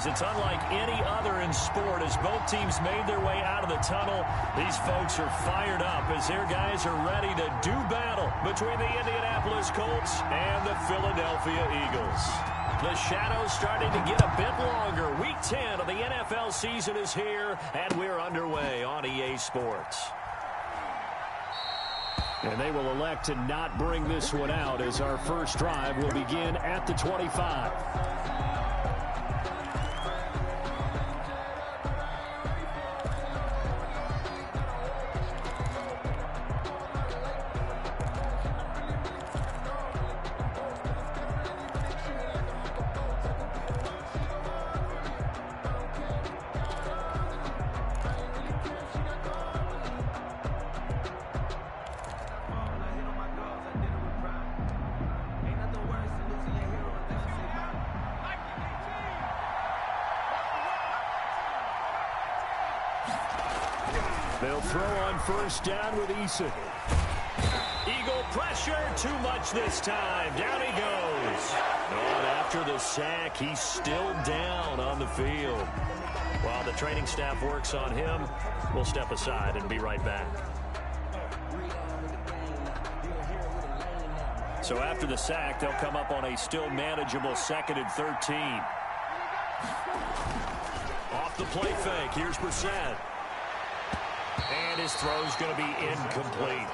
is. It's unlike any other in sport. As both teams made their way out of the tunnel, these folks are fired up as their guys are ready to do battle between the Indianapolis Colts and the Philadelphia Eagles. The shadow's starting to get a bit longer. Week 10 of the NFL season is here, and we're underway on EA Sports. And they will elect to not bring this one out as our first drive will begin at the 25. They'll throw on first down with Eason. Eagle pressure, too much this time. Down he goes. And after the sack, he's still down on the field. While the training staff works on him, we'll step aside and be right back. So after the sack, they'll come up on a still manageable 2nd and 13. Off the play fake, here's Brissett. And his throw's going to be incomplete.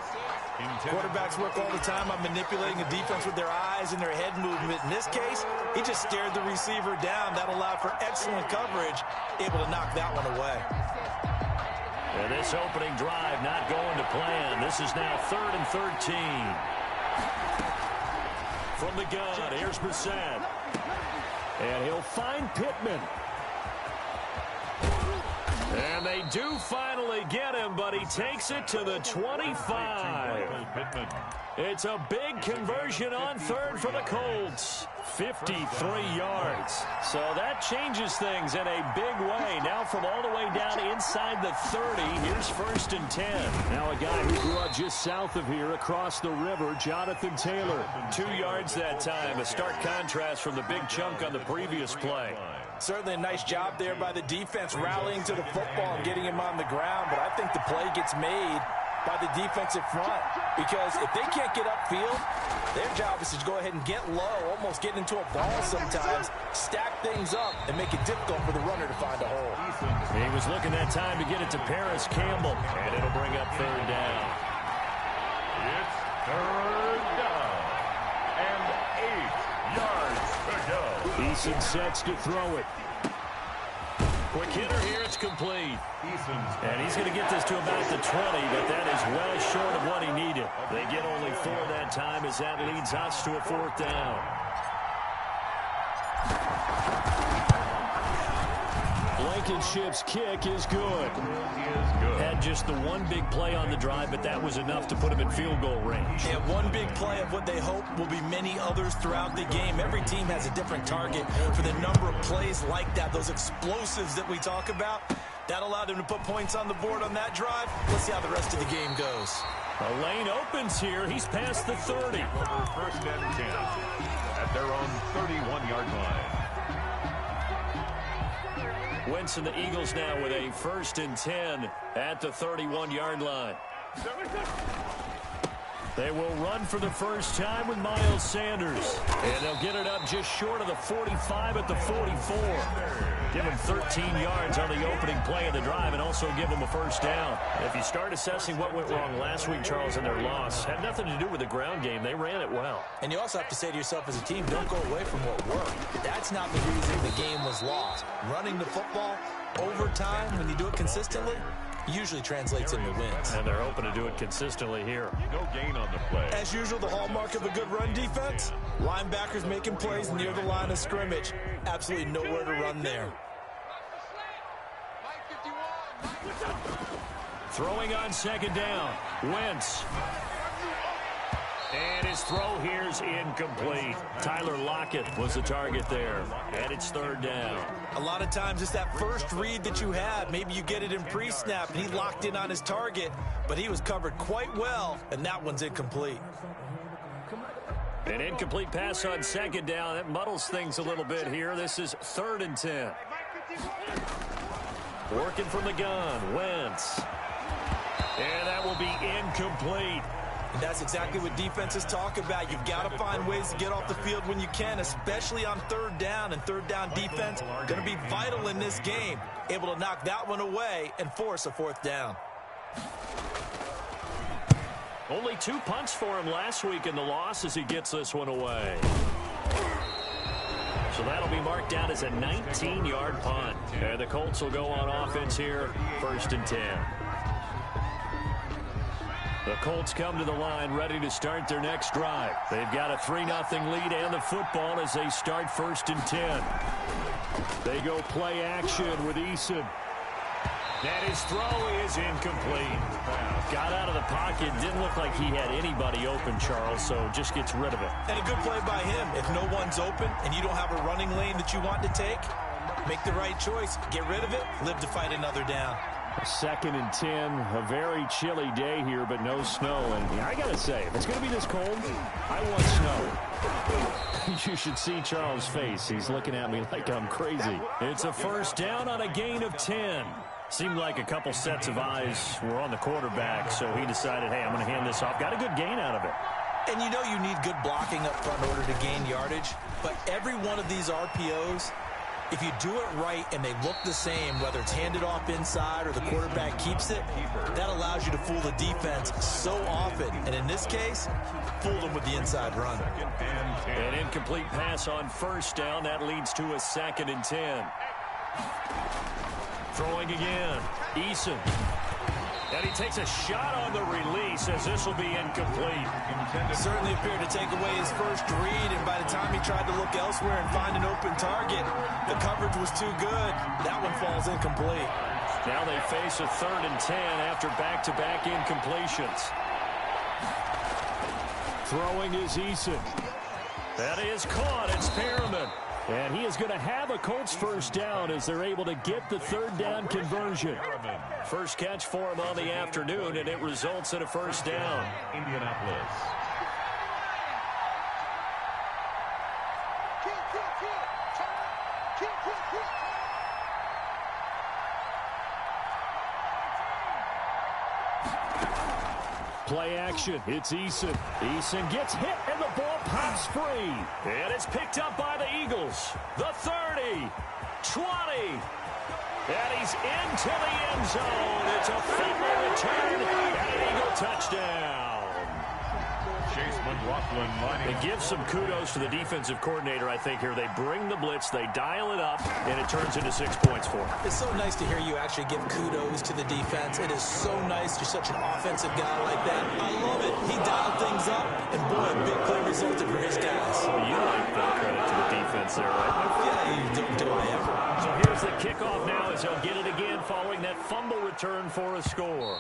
Quarterbacks work all the time on manipulating a defense with their eyes and their head movement. In this case, he just stared the receiver down. That allowed for excellent coverage, able to knock that one away. And this opening drive not going to plan. This is now 3rd and 13. From the gun, here's Brissett. And he'll find Pittman. And they do finally get him, but he takes it to the 25. It's a big conversion on 3rd for the Colts. 53 yards. So that changes things in a big way. Now from all the way down inside the 30, here's 1st and 10. Now a guy who grew up just south of here across the river, Jonathan Taylor. 2 yards that time. A stark contrast from the big chunk on the previous play. Certainly a nice job there by the defense rallying to the football and getting him on the ground, but I think the play gets made by the defensive front because if they can't get upfield, their job is to go ahead and get low, almost get into a ball sometimes, stack things up, and make it difficult for the runner to find a hole. He was looking that time to get it to Paris Campbell, and it'll bring up 3rd down. It's 3rd down and 8 yards to go. Eason sets to throw it. Quick hitter here, it's complete. And he's going to get this to about the 20, but that is well short of what he needed. They get only 4 that time as that leads us to a 4th down. Blankenship's kick is good. Had just the one big play on the drive, but that was enough to put him in field goal range. Yeah, one big play of what they hope will be many others throughout the game. Every team has a different target for the number of plays like that, those explosives that we talk about. That allowed them to put points on the board on that drive. Let's see how the rest of the game goes. A lane opens here. He's past the 30. 1st and 10 at their own 31-yard line. Wentz and the Eagles now with a 1st and 10 at the 31-yard line. They will run for the first time with Miles Sanders. And they'll get it up just short of the 45 at the 44. Give him 13 yards on the opening play of the drive and also give him a 1st down. If you start assessing what went wrong last week, Charles, in their loss, had nothing to do with the ground game. They ran it well. And you also have to say to yourself as a team, don't go away from what worked. That's not the reason the game was lost. Running the football over time, when you do it consistently, usually translates into wins. And they're hoping to do it consistently here. No gain on the play. As usual, the hallmark of a good run defense, linebackers making plays near the line of scrimmage. Absolutely nowhere to run there. Throwing on 2nd down, Wentz. And his throw here's incomplete. Tyler Lockett was the target there. And it's 3rd down. A lot of times it's that first read that you have. Maybe you get it in pre-snap and he locked in on his target, but he was covered quite well, and that one's incomplete. An incomplete pass on 2nd down. That muddles things a little bit here. This is 3rd and 10. Working from the gun, Wentz. And that will be incomplete. And that's exactly what defenses talk about. You've got to find ways to get off the field when you can, especially on third down. And third down defense going to be vital in this game. Able to knock that one away and force a fourth down. Only 2 punts for him last week in the loss as he gets this one away. So that'll be marked down as a 19-yard punt. And the Colts will go on offense here, 1st and 10. The Colts come to the line ready to start their next drive. They've got a 3-0 lead and the football as they start 1st and 10. They go play action with Eason. And his throw is incomplete. Got out of the pocket. Didn't look like he had anybody open, Charles, so just gets rid of it. And a good play by him. If no one's open and you don't have a running lane that you want to take, make the right choice. Get rid of it. Live to fight another down. 2nd and 10. A very chilly day here, but no snow. And I got to say, if it's going to be this cold, I want snow. You should see Charles' face. He's looking at me like I'm crazy. It's a 1st down on a gain of 10. Seemed like a couple sets of eyes were on the quarterback, so he decided, hey, I'm going to hand this off. Got a good gain out of it. And you know you need good blocking up front in order to gain yardage, but every one of these RPOs, if you do it right and they look the same, whether it's handed off inside or the quarterback keeps it, that allows you to fool the defense so often. And in this case, fooled them with the inside run. An incomplete pass on 1st down. That leads to a 2nd and 10. Throwing again. Eason. And he takes a shot on the release as this will be incomplete. Certainly appeared to take away his first read, and by the time he tried to look elsewhere and find an open target, the coverage was too good. That one falls incomplete. Now they face a 3rd and 10 after back-to-back incompletions. Throwing is Eason. That is caught. It's Perriman. And he is going to have a Colts 1st down as they're able to get the 3rd down conversion. First catch for him on the afternoon, and it results in a 1st down. Indianapolis. Play action. It's Eason. Eason gets hit, and the ball pops free. And it's picked up by the Eagles. The 30, 20, and he's into the end zone. It's a fumble return and an Eagle touchdown. Chase McLaughlin lining. It gives some kudos to the defensive coordinator, I think, here. They bring the blitz, they dial it up, and it turns into 6 points for him. It's so nice to hear you actually give kudos to the defense. It is so nice. You're such an offensive guy like that. I love it. He dialed things up, and boy, a big play resulted for his guys. Well, you like the credit to the defense there, right? Yeah, do I ever. So here's the kickoff now as they'll get it again following that fumble return for a score.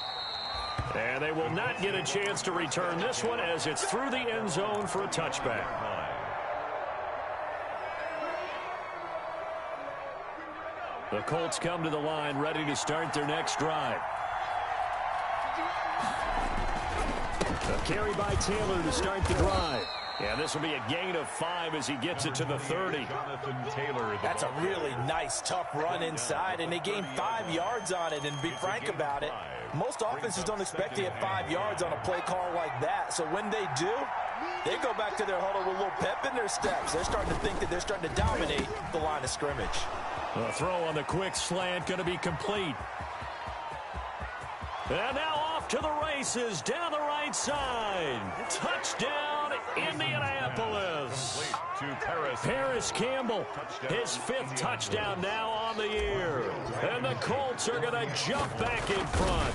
And they will not get a chance to return this one as it's through the end zone for a touchback. The Colts come to the line ready to start their next drive. A carry by Taylor to start the drive. And this will be a gain of 5 as he gets it to the 30. That's a really nice, tough run inside, and they gained 5 yards on it. And to be frank about it, most offenses don't expect to get 5 yards on a play call like that. So when they do, they go back to their huddle with a little pep in their steps. They're starting to think that they're starting to dominate the line of scrimmage. The throw on the quick slant going to be complete. And now off to the races down the right side. Touchdown, Indianapolis. Paris Campbell, his 5th touchdown now on the year. And the Colts are going to jump back in front.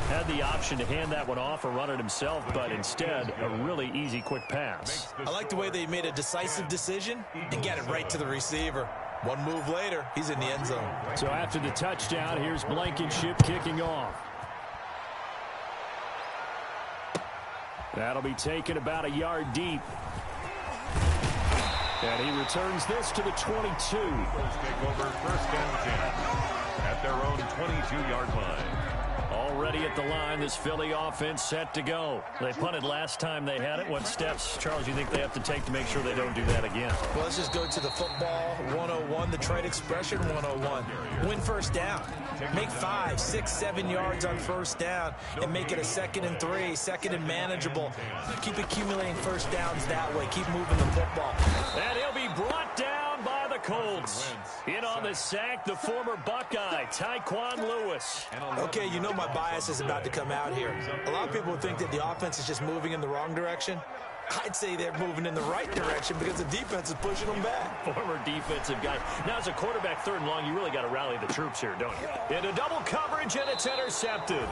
Had the option to hand that one off or run it himself, but instead, a really easy, quick pass. I like the way they made a decisive decision and get it right to the receiver. One move later, he's in the end zone. So after the touchdown, here's Blankenship kicking off. That'll be taken about a yard deep. And he returns this to the 22. Colts take over 1st and 10 at their own 22-yard line. Already at the line, this Philly offense set to go. They punted last time they had it. What steps, Charles, you think they have to take to make sure they don't do that again? Well, let's just go to the football 101, the trade expression 101. Win first down. Make 5, 6, 7 yards on first down and make it a 2nd and 3, 2nd and manageable. Keep accumulating first downs that way. Keep moving the football. And he'll be brought down by the Colts. In on the sack, the former Buckeye, Tyquan Lewis. Okay, you know my bias is about to come out here. A lot of people think that the offense is just moving in the wrong direction. I'd say they're moving in the right direction because the defense is pushing them back. Former defensive guy. Now, as a quarterback, 3rd and long, you really got to rally the troops here, don't you? Into double coverage, and it's intercepted.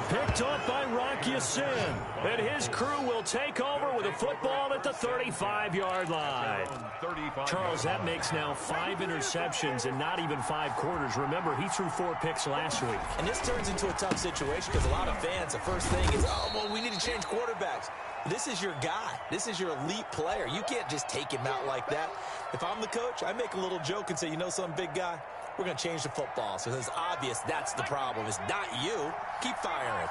Picked off by Rocky Sin. And his crew will take over with a football at the 35-yard line. Charles, that makes now 5 interceptions and not even 5 quarters. Remember, he threw 4 picks last week. And this turns into a tough situation because a lot of fans, the first thing is, oh, well, we need to change quarterbacks. This is your guy. This is your elite player. You can't just take him out like that. If I'm the coach, I make a little joke and say, you know something, big guy? We're going to change the football. So it's obvious that's the problem. It's not you. Keep firing.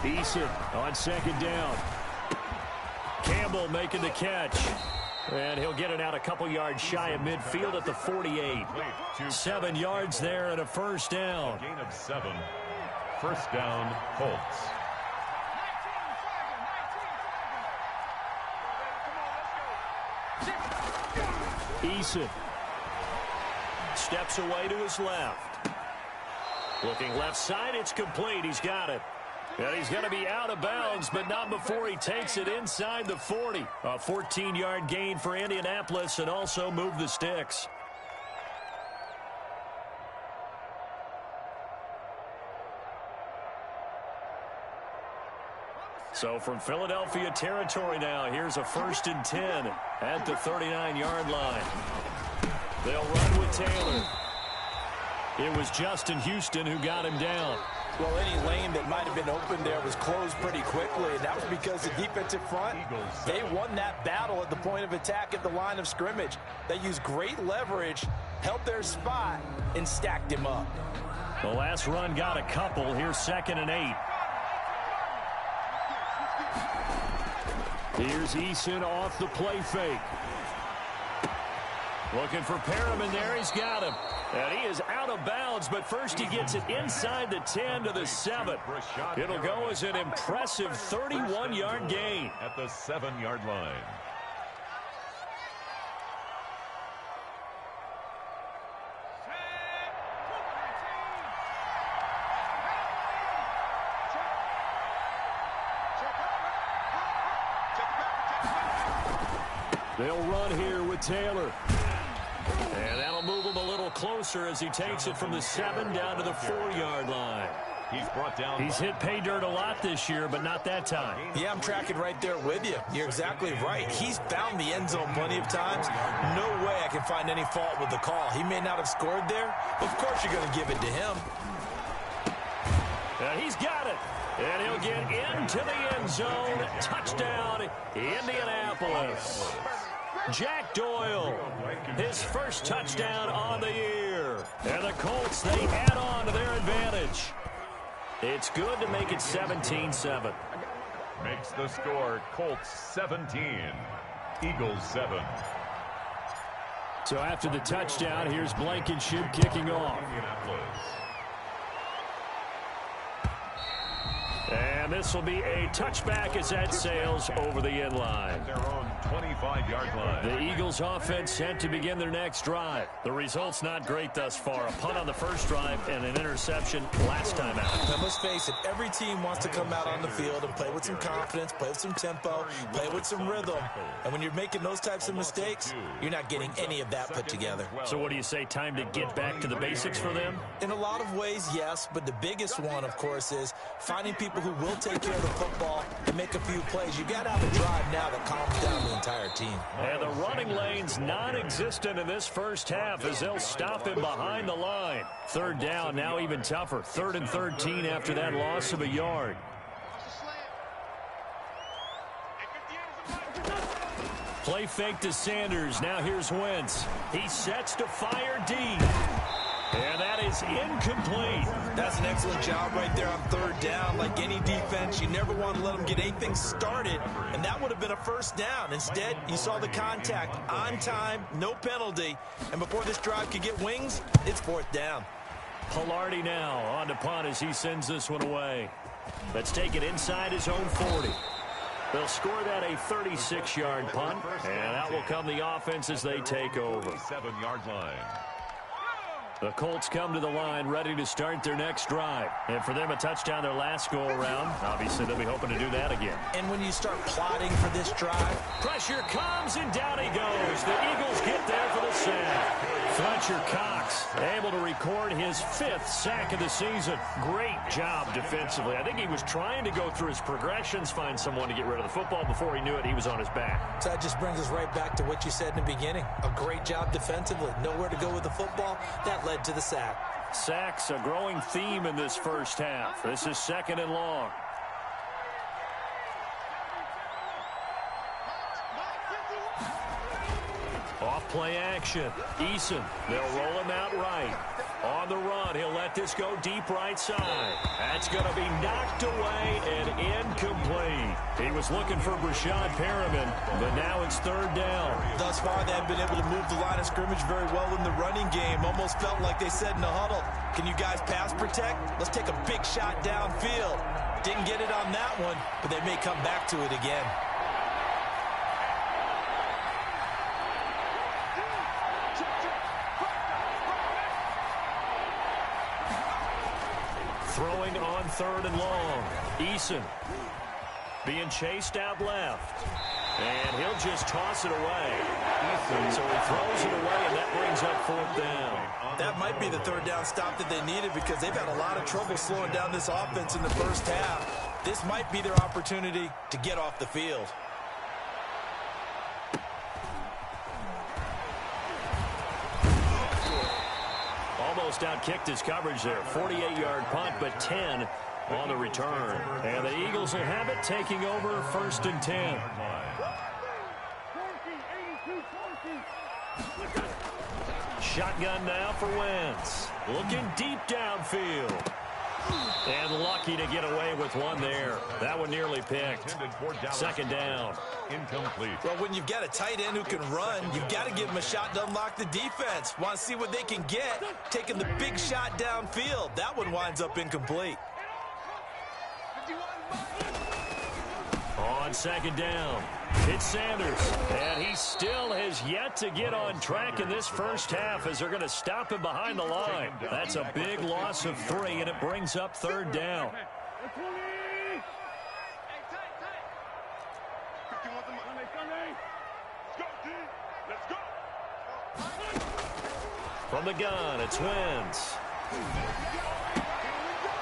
Eason on 2nd down. Campbell making the catch. And he'll get it out a couple yards shy of midfield at the 48. 7 yards there and a first down. Gain of 7. First down, Colts. Eason steps away to his left. Looking left side, it's complete. He's got it. And he's going to be out of bounds, but not before he takes it inside the 40. A 14-yard gain for Indianapolis and also move the sticks. So from Philadelphia territory now, here's a 1st and 10 at the 39-yard line. They'll run with Taylor. It was Justin Houston who got him down. Well, any lane that might have been open there was closed pretty quickly, and that was because the defensive front, they won that battle at the point of attack at the line of scrimmage. They used great leverage, held their spot, and stacked him up. The last run got a couple. Here's 2nd and 8. Here's Eason off the play fake. Looking for Perriman there. He's got him. And he is out of bounds, but first he gets it inside the 10 to the 7. It'll go as an impressive 31-yard gain. At the 7-yard line. They'll run here with Taylor. And that'll move him a little closer as he takes it from the 7 down to the 4-yard line. He's brought down. He's hit pay dirt a lot this year, but not that time. Yeah, I'm tracking right there with you. You're exactly right. He's found the end zone plenty of times. No way I can find any fault with the call. He may not have scored there. Of course you're going to give it to him. And he's got it. And he'll get into the end zone. Touchdown, Indianapolis. Jack Doyle, his first touchdown on the year. And the Colts, they add on to their advantage. It's good to make it 17-7. Makes the score Colts 17, Eagles 7. So after the touchdown, here's Blankenship kicking off. And this will be a touchback as that sails over the end line. Their own 25-yard line. The Eagles offense set to begin their next drive. The result's not great thus far. A punt on the first drive and an interception last time out. Now, let's face it, every team wants to come out on the field and play with some confidence, play with some tempo, play with some rhythm. And when you're making those types of mistakes, you're not getting any of that put together. So what do you say, time to get back to the basics for them? In a lot of ways, yes, but the biggest one, of course, is finding people who will take care of the football and make a few plays. You got to have a drive now that calms down the entire team. And the running lane's non-existent in this first half as they'll stop him behind the line. Third down, now even tougher. 3rd and 13 after that loss of a yard. Play fake to Sanders. Now here's Wentz. He sets to fire deep. And that is incomplete. That's an excellent job right there on third down. Like any defense, you never want to let them get anything started, and that would have been a first down. Instead, you saw the contact on time, no penalty, and before this drive could get wings, it's fourth down. Pilardi now on to punt as he sends this one away. Let's take it inside his own 40. They'll score that a 36-yard punt, and out will come the offense as they take over. 7-yard line. The Colts come to the line ready to start their next drive. And for them, a touchdown their last go-around. Obviously, they'll be hoping to do that again. And when you start plotting for this drive, pressure comes, and down he goes. The Eagles get there for the sack. Fletcher Cox able to record his 5th sack of the season. Great job defensively. I think he was trying to go through his progressions, find someone to get rid of the football. Before he knew it, he was on his back. So that just brings us right back to what you said in the beginning. A great job defensively. Nowhere to go with the football. That led to the sack. Sacks, a growing theme in this first half. This is 2nd and long. Off play action. Eason, they'll roll him out right. On the run, he'll let this go deep right side. That's going to be knocked away and incomplete. He was looking for Brashad Perriman, but now it's 3rd down. Thus far, they have been able to move the line of scrimmage very well in the running game. Almost felt like they said in the huddle, can you guys pass protect? Let's take a big shot downfield. Didn't get it on that one, but they may come back to it again. Throwing on 3rd and long. Eason being chased out left. And he'll just toss it away. So he throws it away, and that brings up 4th down. That might be the 3rd down stop that they needed because they've had a lot of trouble slowing down this offense in the first half. This might be their opportunity to get off the field. Almost outkicked his coverage there. 48-yard punt, but 10 on the return. And the Eagles will have it, taking over 1st and 10. Shotgun now for Wentz. Looking deep downfield. And lucky to get away with one there. That one nearly picked. 2nd down. Incomplete. Well, when you've got a tight end who can run, you've got to give him a shot to unlock the defense. Want to see what they can get, taking the big shot downfield. That one winds up incomplete. On 2nd down, it's Sanders, and he still has yet to get on track in this first half as they're going to stop him behind the line. That's a big loss of 3, and it brings up 3rd down. From the gun, it's Wentz.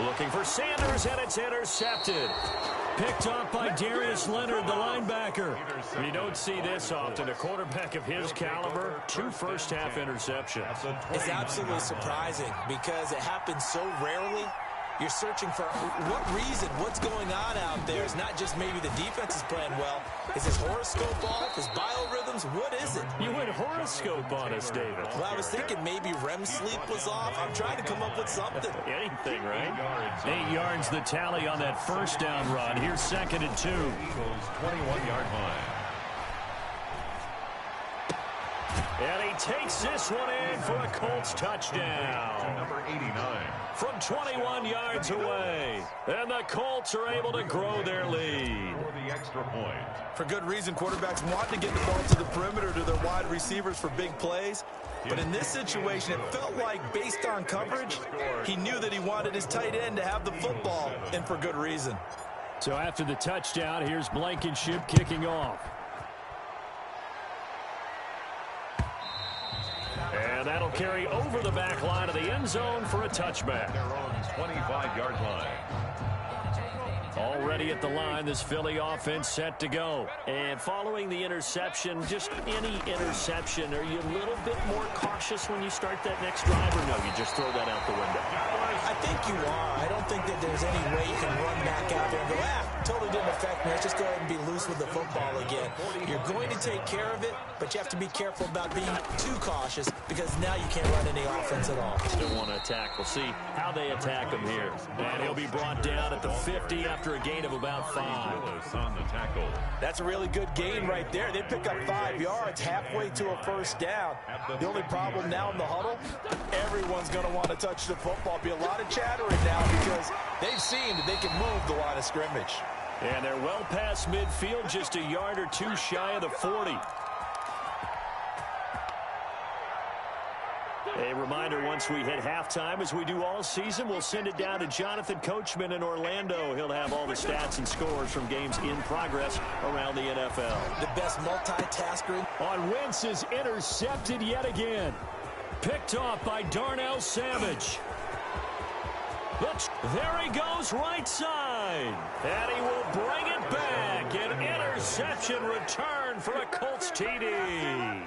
Looking for Sanders, and it's intercepted. Picked off by Darius Leonard, the linebacker. You don't see this often. A quarterback of his caliber, 2 first-half interceptions. It's absolutely surprising because it happens so rarely. You're searching for what reason, what's going on out there. It's not just maybe the defense is playing well. Is his horoscope off? His biorhythms? What is it? You went horoscope on us, David. Well, I was thinking maybe REM sleep was off. I'm trying to come up with something. Anything, right? 8 yards the tally on that first down run. Here's 2nd and 2. Eagles 21-yard line. And he takes this one in for a Colts touchdown. Number 89. From 21 yards away. And the Colts are able to grow their lead. For the extra point. For good reason, quarterbacks want to get the ball to the perimeter to their wide receivers for big plays. But in this situation, it felt like, based on coverage, he knew that he wanted his tight end to have the football, and for good reason. So after the touchdown, here's Blankenship kicking off. And that'll carry over the back line of the end zone for a touchback. Their own 25-yard line. Already at the line, this Philly offense set to go. And following the interception, just any interception, are you a little bit more cautious when you start that next drive, or no, you just throw that out the window? I think you are. I don't think that there's any way you can run back out there and go, totally didn't affect me. Let's just go ahead and be loose with the football again. You're going to take care of it, but you have to be careful about being too cautious because now you can't run any offense at all. Still want to attack. We'll see how they attack him here. And he'll be brought down at the 50 after a gain of about 5. On the tackle. That's a really good gain right there. They pick up 5 yards halfway to a first down. The only problem now in the huddle, everyone's going to want to touch the football. Be a lot of chattering now because they've seen that they can move the line of scrimmage. And they're well past midfield, just a yard or two shy of the 40. A reminder, once we hit halftime, as we do all season, we'll send it down to Jonathan Coachman in Orlando. He'll have all the stats and scores from games in progress around the NFL. The best multitasker. On Wentz is intercepted yet again. Picked off by Darnell Savage. But there he goes right side. And he will bring it back. An interception return for a Colts TD.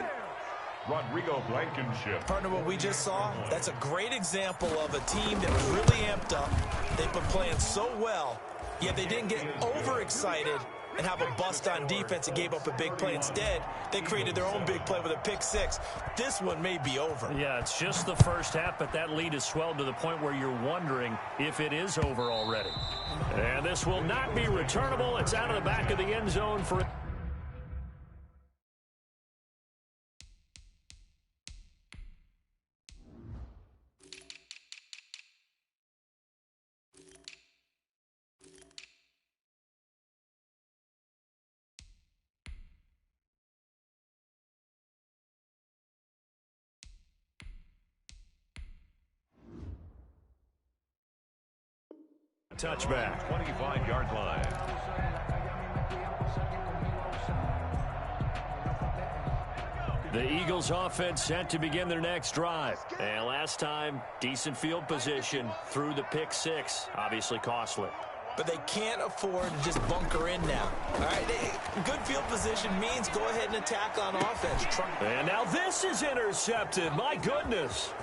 Rodrigo Blankenship. Partner, what we just saw, that's a great example of a team that was really amped up. They've been playing so well, yet they didn't get overexcited and have a bust on defense and gave up a big play. Instead, they created their own big play with a pick 6. This one may be over. Yeah, it's just the first half, but that lead has swelled to the point where you're wondering if it is over already. And this will not be returnable. It's out of the back of the end zone for... touchback. 25-yard line. The Eagles offense set to begin their next drive. And last time, decent field position through the pick 6. Obviously costly. But they can't afford to just bunker in now. All right, good field position means go ahead and attack on offense. And now this is intercepted. My goodness.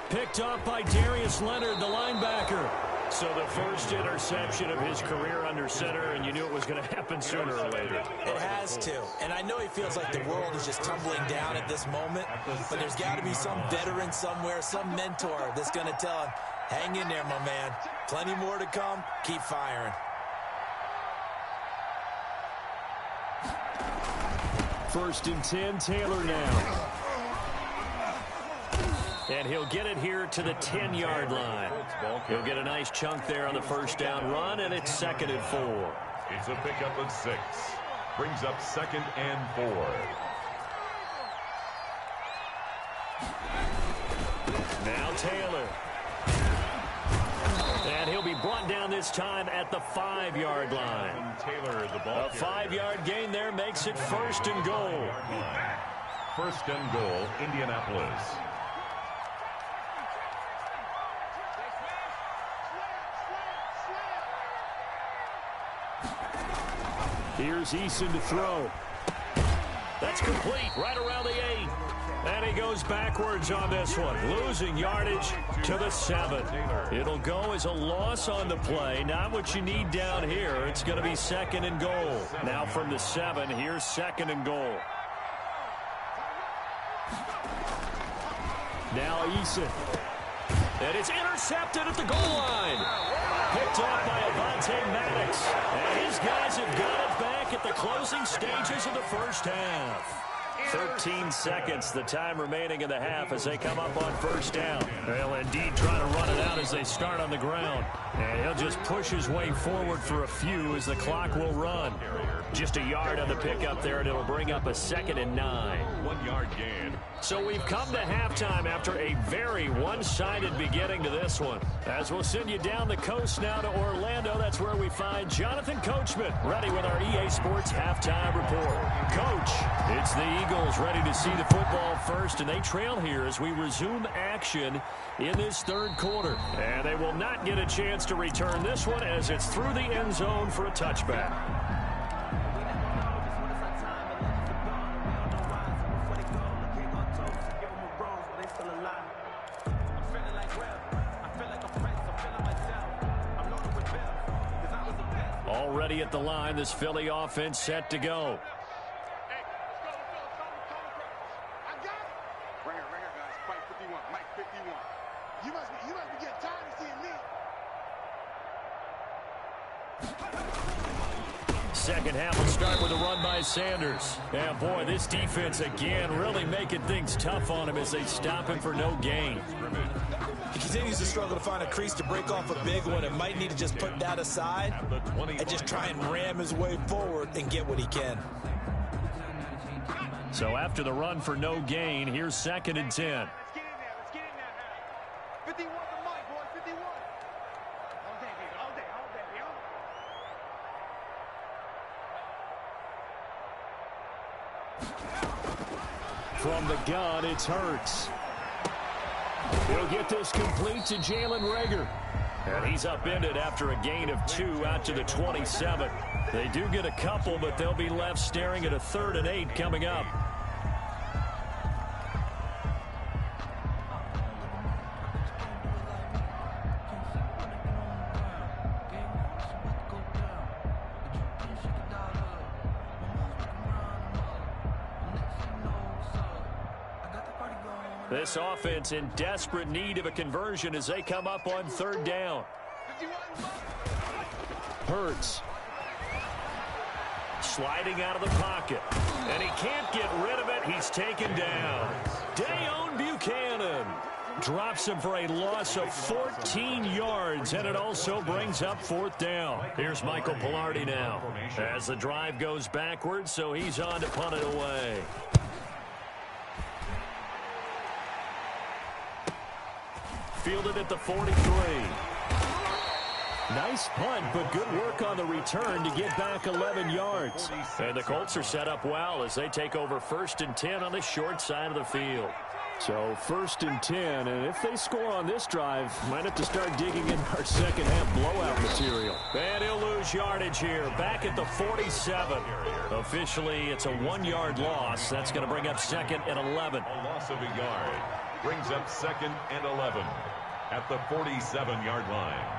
Picked off by Darius Leonard, the linebacker. So the first interception of his career under center, and you knew it was going to happen sooner or later. It has to. And I know he feels like the world is just tumbling down at this moment, but there's got to be some veteran somewhere, some mentor that's going to tell him, hang in there, my man. Plenty more to come. Keep firing. First and 10, Taylor now. And he'll get it here to the 10-yard line. He'll get a nice chunk there on the first down run, and it's 2nd and 4. It's a pickup of 6. Brings up 2nd and 4. Now Taylor. And he'll be brought down this time at the 5-yard line. Taylor, the ball. A 5-yard gain there makes it 1st and goal. 1st and goal, Indianapolis. Here's Eason to throw. That's complete right around the 8. And he goes backwards on this one, losing yardage to the 7. It'll go as a loss on the play. Not what you need down here. It's going to be 2nd and goal. Now from the 7, here's 2nd and goal. Now Eason. And it's intercepted at the goal line. Picked off by Avonte Maddox. And his guys have got it back at the closing stages of the first half. 13 seconds, the time remaining in the half as they come up on first down. They'll indeed try to run it out as they start on the ground. And he'll just push his way forward for a few as the clock will run. Just a yard on the pickup there, and it'll bring up a 2nd and 9. 1-yard gain. So we've come to halftime after a very one-sided beginning to this one. As we'll send you down the coast now to Orlando, that's where we find Jonathan Coachman, ready with our EA Sports Halftime Report. Coach, it's the Eagles Bills ready to see the football first, and they trail here as we resume action in this third quarter. And they will not get a chance to return this one as it's through the end zone for a touchback. Already at the line, this Philly offense set to go. Second half will start with a run by Sanders. And boy, this defense again really making things tough on him as they stop him for no gain. He continues to struggle to find a crease to break off a big one and might need to just put that aside and just try and ram his way forward and get what he can. So after the run for no gain, here's 2nd and 10. Let's get in there. Let's get in there now. 51 the mic, boy. 51. All day, baby. All day. All day, yo. From the gun, it's Hurts. He'll get this complete to Jalen Reagor. And he's upended after a gain of 2 out to the 27. They do get a couple, but they'll be left staring at a 3rd and 8 coming up. This offense in desperate need of a conversion as they come up on 3rd down. Hurts. Sliding out of the pocket. And he can't get rid of it. He's taken down. Dayon Buchanan drops him for a loss of 14 yards, and it also brings up 4th down. Here's Michael Pilardi now as the drive goes backwards, so he's on to punt it away. Fielded at the 43. Nice punt, but good work on the return to get back 11 yards. And the Colts are set up well as they take over 1st and 10 on the short side of the field. So 1st and 10, and if they score on this drive, might have to start digging in our second half blowout material. And he'll lose yardage here, back at the 47. Officially, it's a 1-yard loss. That's going to bring up 2nd and 11. A loss of a yard brings up 2nd and 11 at the 47-yard line.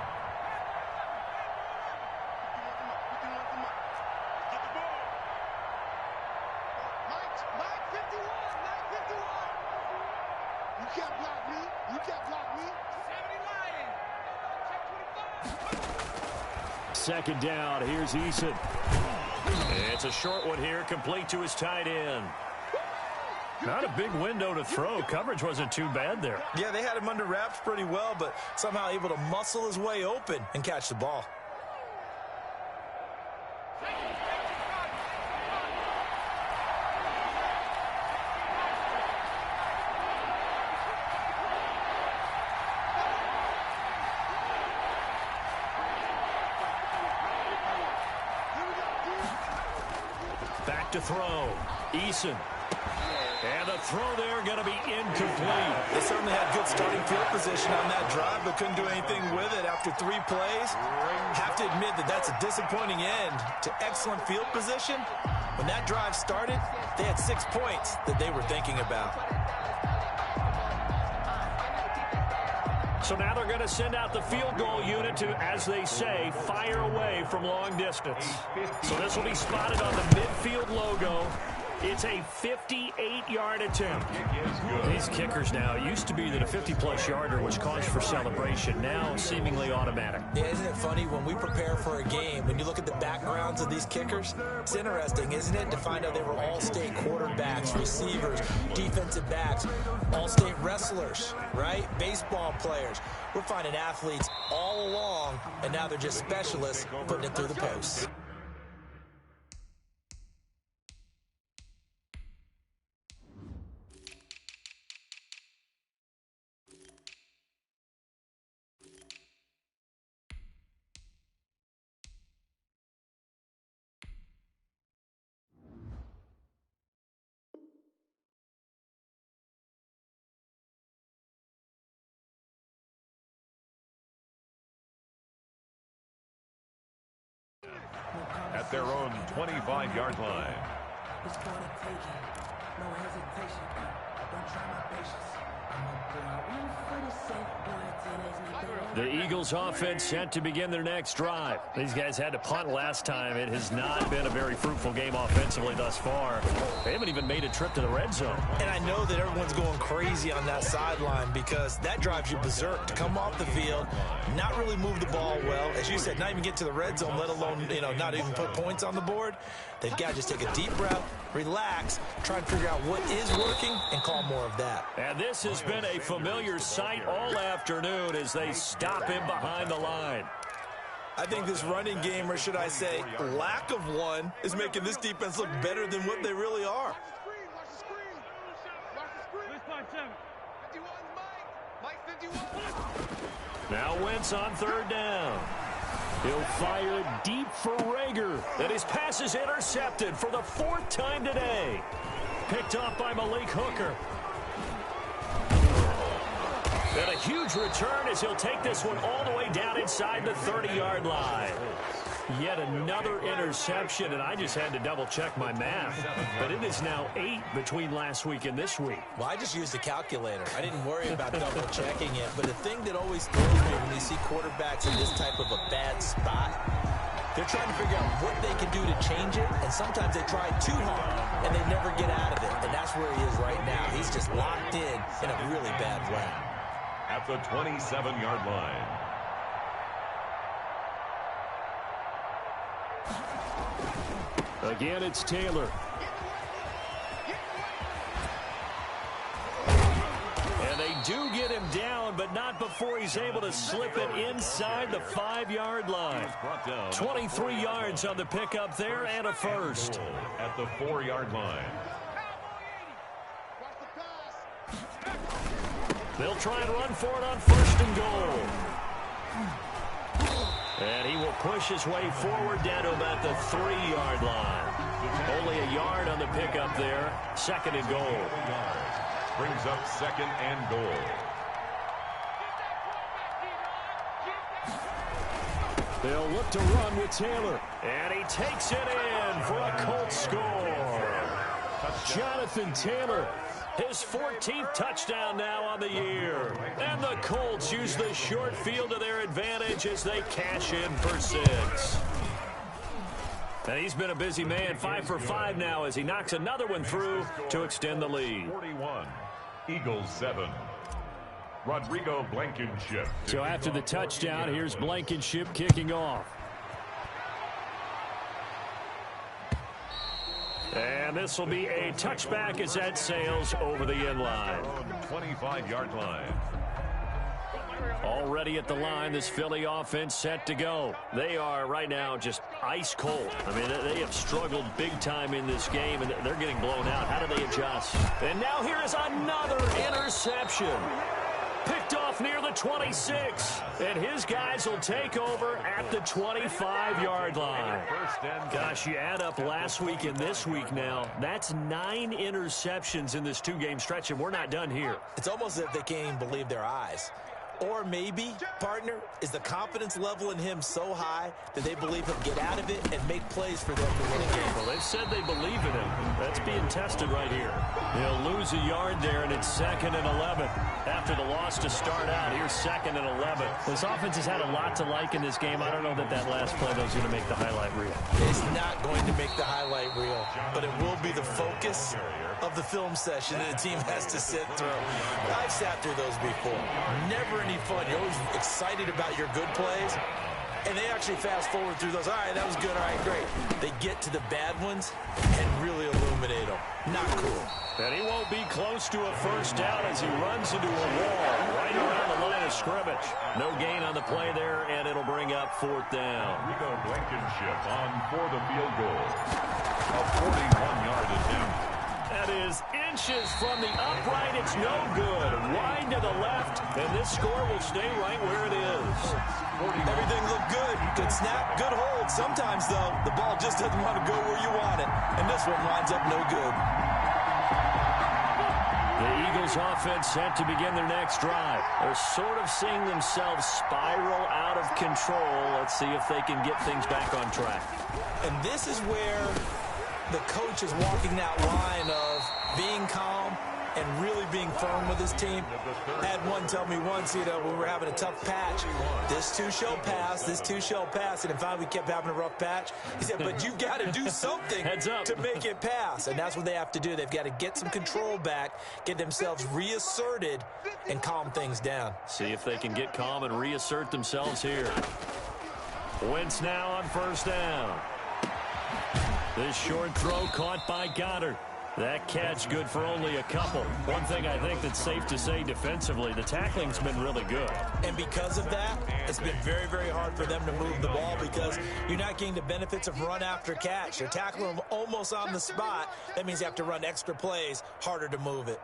Second down, here's Eason. It's a short one here, complete to his tight end. Not a big window to throw. Coverage wasn't too bad there. Yeah, they had him under wraps pretty well, but somehow able to muscle his way open and catch the ball. Back to throw. Eason. And the throw there going to be incomplete. They certainly had good starting field position on that drive, but couldn't do anything with it after 3 plays. Have to admit that that's a disappointing end to excellent field position. When that drive started, they had 6 points that they were thinking about. So now they're going to send out the field goal unit to, as they say, fire away from long distance. So this will be spotted on the midfield logo. It's a 58-yard attempt. These kickers now, it used to be that a 50-plus yarder was cause for celebration. Now seemingly automatic. Yeah, isn't it funny when we prepare for a game, when you look at the backgrounds of these kickers, it's interesting, isn't it, to find out they were all-state quarterbacks, receivers, defensive backs, all-state wrestlers, right? Baseball players. We're finding athletes all along, and now they're just specialists putting it through the posts. their own 25-yard line. It's gonna take it. No hesitation. Don't try my patience. The Eagles offense set to begin their next drive. These guys had to punt last time. It has not been a very fruitful game offensively thus far. They haven't even made a trip to the red zone. And I know that everyone's going crazy on that sideline because that drives you berserk to come off the field, not really move the ball well. As you said, not even get to the red zone, let alone, not even put points on the board. They've got to just take a deep breath, relax, try and figure out what is working, and call more of that. And this has been a familiar sight all afternoon as they stop him behind the line. I think this running game, or should I say lack of one, is making this defense look better than what they really are. Watch the screen. Watch the screen. 51, Mike 51. Now Wentz on third down. He'll fire deep for Rager. And his pass is intercepted for the fourth time today. Picked off by Malik Hooker. And a huge return as he'll take this one all the way down inside the 30-yard line. Yet another interception, and I just had to double-check my math. But it is now 8 between last week and this week. Well, I just used a calculator. I didn't worry about double-checking it. But the thing that always throws me when you see quarterbacks in this type of a bad spot, they're trying to figure out what they can do to change it, and sometimes they try too hard, and they never get out of it. And that's where he is right now. He's just locked in a really bad way. At the 27-yard line. Again, it's Taylor. And they do get him down, but not before he's able to slip it inside the 5-yard line. 23 yards on the pickup there and a first. At the 4-yard line. They'll try and run for it on first and goal. And he will push his way forward down to about the 3-yard line. Only a yard on the pickup there. Second and goal. Brings up second and goal. They'll look to run with Taylor. And he takes it in for a Colts score. Jonathan Taylor. His 14th touchdown now on the year. And the Colts use the short field to their advantage as they cash in for 6. And he's been a busy man, 5 for 5 now as he knocks another one through to extend the lead. 41, Eagles 7. Rodrigo Blankenship. So after the touchdown, here's Blankenship kicking off. And this will be a touchback as that sails over the end line. 25-yard line. Already at the line, this Philly offense set to go. They are right now just ice cold. I mean, they have struggled big time in this game, and they're getting blown out. How do they adjust? And now here is another interception. Picked off near the 26. And his guys will take over at the 25-yard line. Gosh, you add up last week and this week now. That's 9 interceptions in this 2-game stretch, and we're not done here. It's almost as if they can't even believe their eyes. Or maybe, partner, is the confidence level in him so high that they believe he'll get out of it and make plays for them to win a game. Well, they've said they believe in him. That's being tested right here. He'll lose a yard there, and it's 2nd and 11. After the loss to start out, here's 2nd and 11. This offense has had a lot to like in this game. I don't know that last play, though, is going to make the highlight reel. It's not going to make the highlight reel, but it will be the focus of the film session that the team has to sit through. I've sat through those before. Never any fun. You're always excited about your good plays, and they actually fast forward through those. All right, that was good. All right, great. They get to the bad ones and really illuminate them. Not cool. And he won't be close to a first down as he runs into a wall right around the line of scrimmage. No gain on the play there, and it'll bring up 4th down. Rodrigo Blankenship on for the field goal. A 41-yard attempt. That is inches from the upright. It's no good. Wide to the left, and this score will stay right where it is. Everything looked good. Good snap, good hold. Sometimes, though, the ball just doesn't want to go where you want it, and this one winds up no good. The Eagles offense set to begin their next drive. They're sort of seeing themselves spiral out of control. Let's see if they can get things back on track. And this is where the coach is walking that line of being calm and really being firm with his team. I had one tell me once, when we were having a tough patch, this too shall pass, this too shall pass. And finally we kept having a rough patch. He said, but you've got to do something to make it pass. And that's what they have to do. They've got to get some control back, get themselves reasserted, and calm things down. See if they can get calm and reassert themselves here. Wentz now on first down. This short throw caught by Goddard. That catch good for only a couple. One thing I think that's safe to say defensively, the tackling's been really good. And because of that, it's been very, very hard for them to move the ball because you're not getting the benefits of run after catch. You're tackling them almost on the spot. That means you have to run extra plays, harder to move it.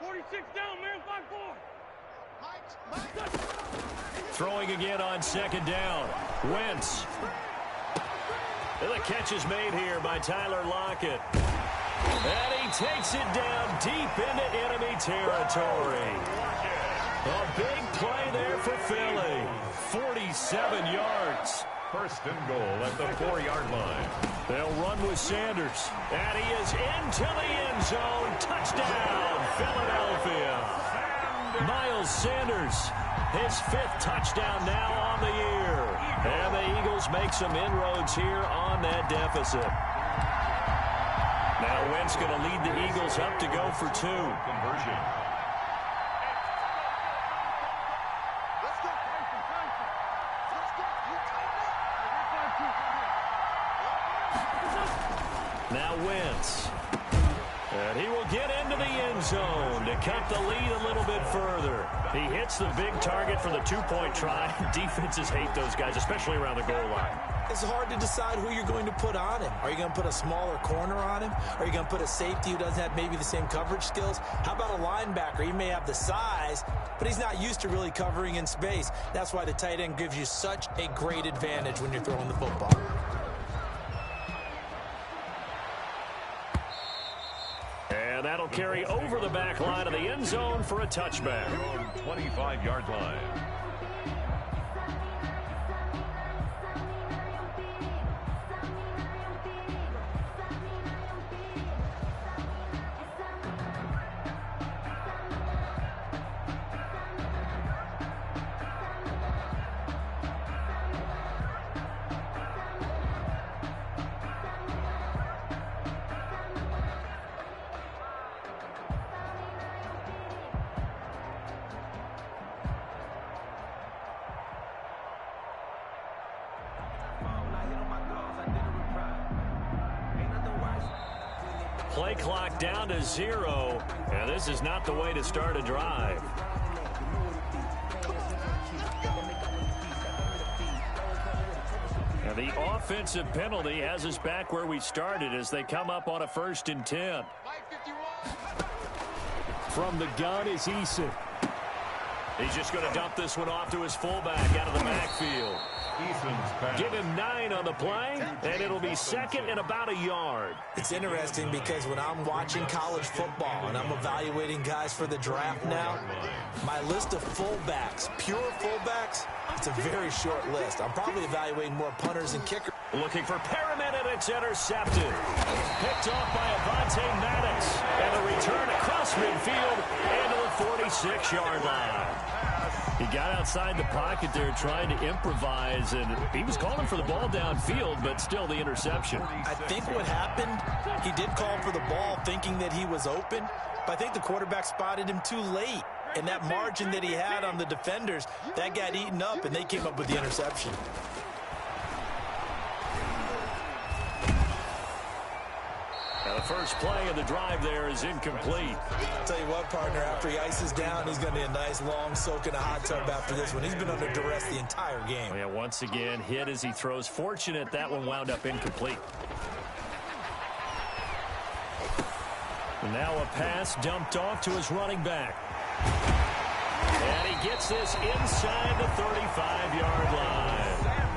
46 down, man, 5-4. Throwing again on second down. Wentz. The catch is made here by Tyler Lockett. And he takes it down deep into enemy territory. A big play there for Philly. 47 yards. First and goal at the 4-yard line. They'll run with Sanders. And he is into the end zone. Touchdown, Philadelphia. Miles Sanders, his 5th touchdown now on the year. And the Eagles make some inroads here on that deficit. Now Wentz going to lead the Eagles up to go for 2. Conversion. Let's go, Let's go. Now Wentz. And he will get into the end zone to cut the lead a little bit further. He hits the big target for the 2-point try. Defenses hate those guys, especially around the goal line. It's hard to decide who you're going to put on him. Are you going to put a smaller corner on him? Are you going to put a safety who doesn't have maybe the same coverage skills? How about a linebacker? He may have the size, but he's not used to really covering in space. That's why the tight end gives you such a great advantage when you're throwing the football. And that'll carry over the back line of the end zone for a touchback. 25-yard line. Play clock down to 0, and this is not the way to start a drive. And the offensive penalty has us back where we started as they come up on a 1st and 10. From the gun is Eason. He's just going to dump this one off to his fullback out of the backfield. Give him 9 on the play, and it'll be 2nd and about a yard. It's interesting because when I'm watching college football and I'm evaluating guys for the draft now, my list of fullbacks, pure fullbacks, it's a very short list. I'm probably evaluating more punters and kickers. Looking for Perriman, and it's intercepted. Picked off by Avonte Maddox, and a return across midfield into the 46-yard line. He got outside the pocket there trying to improvise, and he was calling for the ball downfield, but still the interception. I think what happened, he did call for the ball thinking that he was open, but I think the quarterback spotted him too late. And that margin that he had on the defenders, that got eaten up, and they came up with the interception. Now the first play of the drive there is incomplete. I'll tell you what, partner, after he ices down, he's going to need a nice long soak in a hot tub after this one. He's been under duress the entire game. Oh, yeah, once again, hit as he throws. Fortunate that one wound up incomplete. And now a pass dumped off to his running back. And he gets this inside the 35-yard line.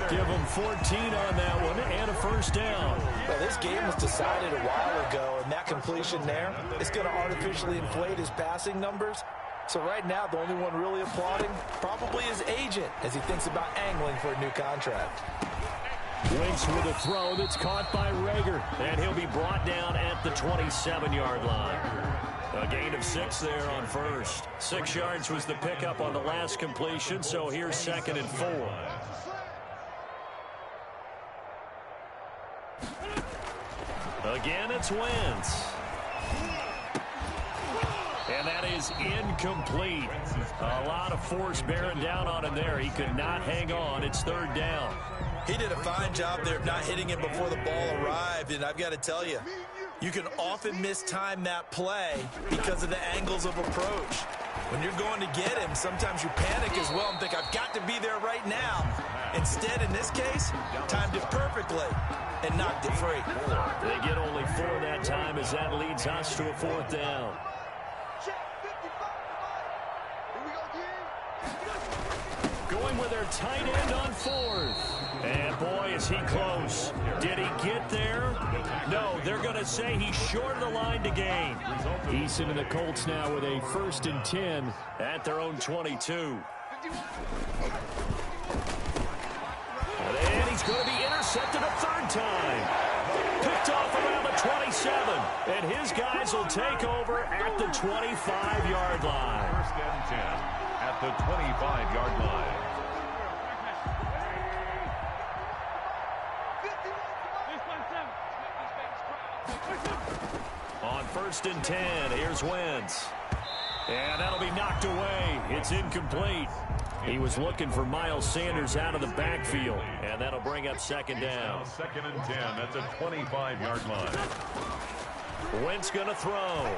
Give him 14 on that one and a first down. Well, this game was decided a while ago, and that completion there is going to artificially inflate his passing numbers. So right now, the only one really applauding probably his agent as he thinks about angling for a new contract. Wentz with a throw that's caught by Rager, and he'll be brought down at the 27-yard line. A gain of 6 there on first. 6 yards was the pickup on the last completion, so here's 2nd and 4. Again, it's Wentz. And that is incomplete. A lot of force bearing down on him there. He could not hang on. It's 3rd down. He did a fine job there of not hitting him before the ball arrived, and I've got to tell you, you can often mistime that play because of the angles of approach. When you're going to get him, sometimes you panic as well and think, I've got to be there right now. Instead, in this case, timed it perfectly and knocked it free. They get only 4 that time as that leads us to a 4th down. Going with their tight end on 4th. And boy, is he close. Did he get there? No, they're going to say he's short of the line to gain. Eason and the Colts now with a 1st and 10 at their own 22. And he's going to be intercepted a 3rd time. Picked off around the 27. And his guys will take over at the 25-yard line. 1st and 10 at the 25-yard line. On 1st and 10, here's Wentz. And that'll be knocked away. It's incomplete. He was looking for Miles Sanders out of the backfield. And that'll bring up 2nd down. 2nd and 10 at the 25-yard line. Wentz going to throw.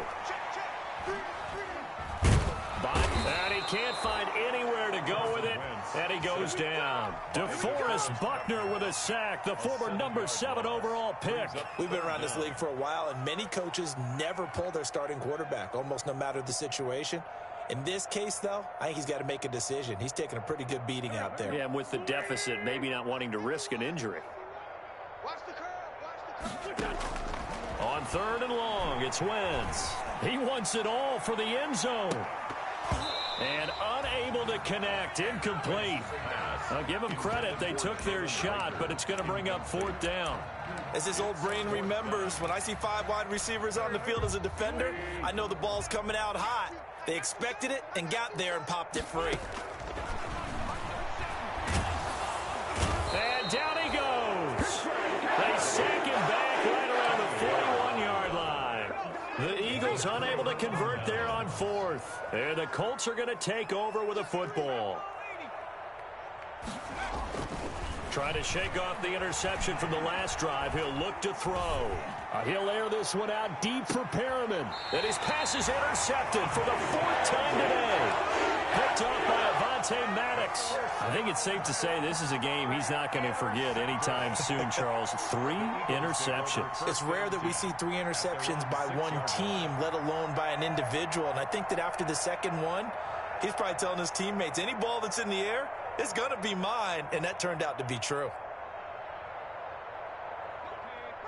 And he can't find anywhere to go with it. And he goes down. DeForest Buckner with a sack, the former number 7 overall pick. We've been around this league for a while, and many coaches never pull their starting quarterback, almost no matter the situation. In this case, though, I think he's got to make a decision. He's taking a pretty good beating out there. Yeah, and with the deficit, maybe not wanting to risk an injury. On 3rd and long, it's Wentz. He wants it all for the end zone. And unable to connect. Incomplete. I'll give them credit. They took their shot, but it's going to bring up 4th down. As his old brain remembers, when I see 5 wide receivers on the field as a defender, I know the ball's coming out hot. They expected it and got there and popped it free. And down he goes. They sack him back right around the 41-yard line. The Eagles unable to convert there on 4th. And the Colts are going to take over with a football. Trying to shake off the interception from the last drive. He'll look to throw. He'll air this one out deep for Perriman. And his pass is intercepted for the 4th time today. Picked off by Avonte Maddox. I think it's safe to say this is a game he's not going to forget anytime soon, Charles. 3 interceptions. It's rare that we see 3 interceptions by one team, let alone by an individual. And I think that after the 2nd one, he's probably telling his teammates, any ball that's in the air, it's going to be mine. And that turned out to be true.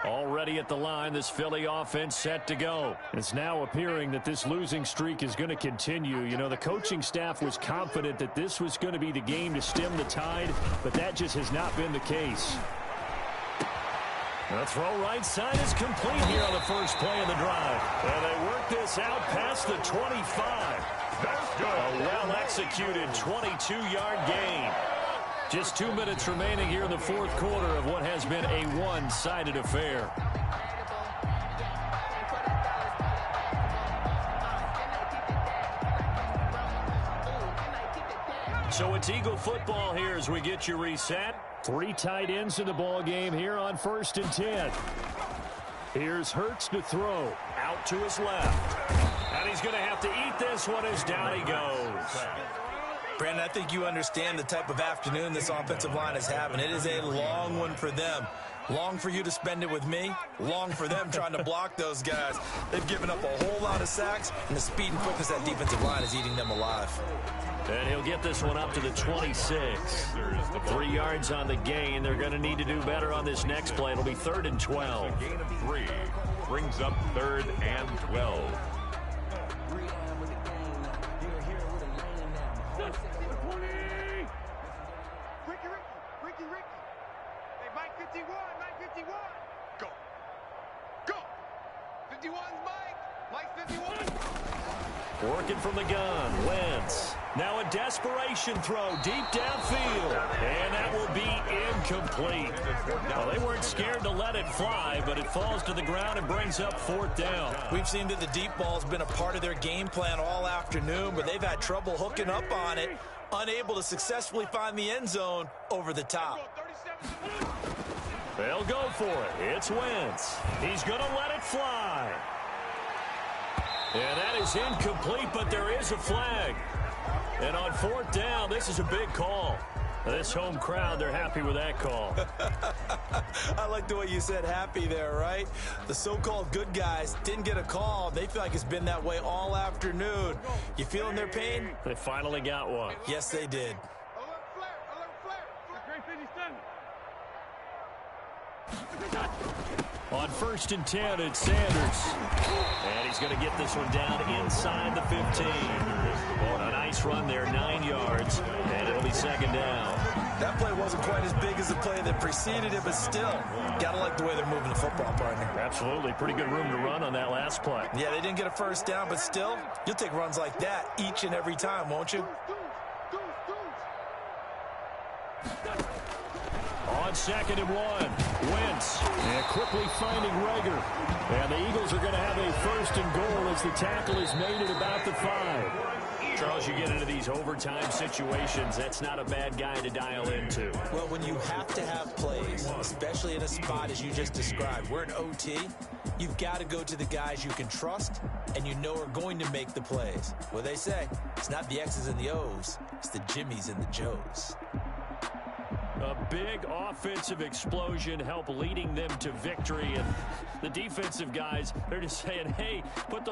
Already at the line, this Philly offense set to go. It's now appearing that this losing streak is going to continue. You know, the coaching staff was confident that this was going to be the game to stem the tide, but that just has not been the case. The throw right side is complete here on the first play of the drive. And they work this out past the 25. A well-executed 22-yard gain. Just 2 minutes remaining here in the 4th quarter of what has been a one-sided affair. So it's Eagle football here as we get you reset. 3 tight ends in the ball game here on 1st and 10. Here's Hurts to throw. Out to his left. And he's going to have to eat this one as down he goes. Brandon, I think you understand the type of afternoon this offensive line is having. It is a long one for them. Long for you to spend it with me. Long for them trying to block those guys. They've given up a whole lot of sacks, and the speed and quickness of that defensive line is eating them alive. And he'll get this one up to the 26. 3 yards on the gain. They're going to need to do better on this next play. It'll be 3rd and 12. Gain of 3 brings up 3rd and 12. Ricky. Hey, Mike 51, Mike 51. Go. Go. 51's Mike. Mike 51. Working from the gun, Wentz. Now a desperation throw deep downfield. And that will be incomplete. Well, they weren't scared to let it fly, but it falls to the ground and brings up 4th down. We've seen that the deep ball's been a part of their game plan all afternoon, but they've had trouble hooking up on it, unable to successfully find the end zone over the top. They'll go for it. It's Wentz. He's going to let it fly. And that is incomplete, but there is a flag. And on 4th down, this is a big call. This home crowd, they're happy with that call. I like the way you said happy there, right? The so-called good guys didn't get a call. They feel like it's been that way all afternoon. You feeling their pain? They finally got one. Yes, they did. Alert flare, alert flare. Great 57. On 1st and 10, it's Sanders. And he's going to get this one down inside the 15. On a nice run there, 9 yards, and it'll be 2nd down. That play wasn't quite as big as the play that preceded it, but still, got to like the way they're moving the football, partner. Absolutely. Pretty good room to run on that last play. Yeah, they didn't get a 1st down, but still, you'll take runs like that each and every time, won't you? On 2nd and 1, Wentz, and quickly finding Rager. And the Eagles are going to have a 1st and goal as the tackle is made at about the 5. Charles, you get into these overtime situations, that's not a bad guy to dial into. Well, when you have to have plays, especially in a spot as you just described, we're in OT, you've got to go to the guys you can trust and you know are going to make the plays. Well, they say, it's not the X's and the O's, it's the Jimmies and the Joes. A big offensive explosion help leading them to victory. And the defensive guys, they're just saying, hey, put those